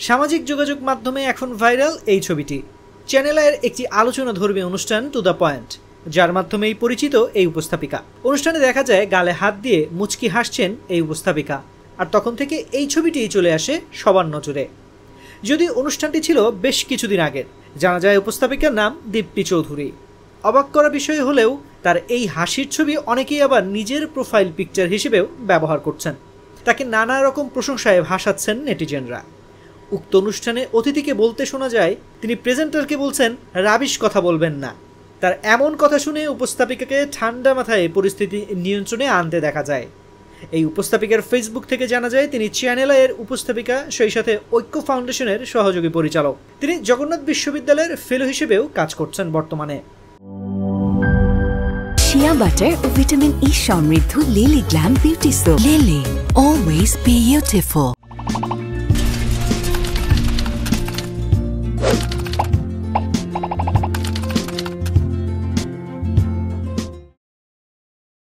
সামাজিক যোগাযোগ মাধ্যমে এখন ভাইরাল এই ছবিটি। চ্যানেল আইয়ের একটি আলোচনাধর্মী অনুষ্ঠান টু দ্য পয়েন্ট, যার মাধ্যমেই পরিচিত এই উপস্থাপিকা। অনুষ্ঠানে দেখা যায় গালে হাত দিয়ে মুচকি হাসছেন এই উপস্থাপিকা, আর তখন থেকে এই ছবিটিই চলে আসে সবার নজরে। যদি অনুষ্ঠানটি ছিল বেশ কিছুদিন আগের, জানা যায় উপস্থাপিকার নাম দীপ্তি চৌধুরী। অবাক করা বিষয় হলেও তার এই হাসির ছবি অনেকেই আবার নিজের প্রোফাইল পিকচার হিসেবেও ব্যবহার করছেন। তাকে নানা রকম প্রশংসায় ভাসাচ্ছেন নেটিজেনরা। উক্ত অনুষ্ঠানে অতিথিকে বলতে শোনা যায় তিনি প্রেজেন্টারকে বলছেন রাবিশ কথা বলবেন না। তার এমন কথা শুনে উপস্থাপিকাকে ঠান্ডা মাথায় পরিস্থিতি নিয়ন্ত্রণে আনতে দেখা যায়। এই উপস্থাপিকার ফেসবুক থেকে জানা যায় তিনি চ্যানেল আইয়ের উপস্থাপিকা, সেই সাথে ঐক্য ফাউন্ডেশনের সহযোগী পরিচালক। তিনি জগন্নাথ বিশ্ববিদ্যালয়ের ফেলো হিসেবেও কাজ করছেন বর্তমানে। শিয়া বাটার ও ভিটামিন ই সমৃদ্ধ lily glam beauty soap. Lily, always beautiful.